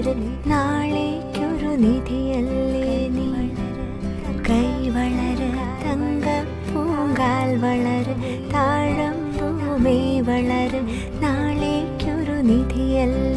വളര് നാളേക്കൊരു നിധിയല്ലേ നീ. കൈ വളര് തങ്കപ്പൂങ്കാൽ വളര് താഴമ്പൂമേ വളര് നാളേക്കൊരു നിധിയല്ലേ.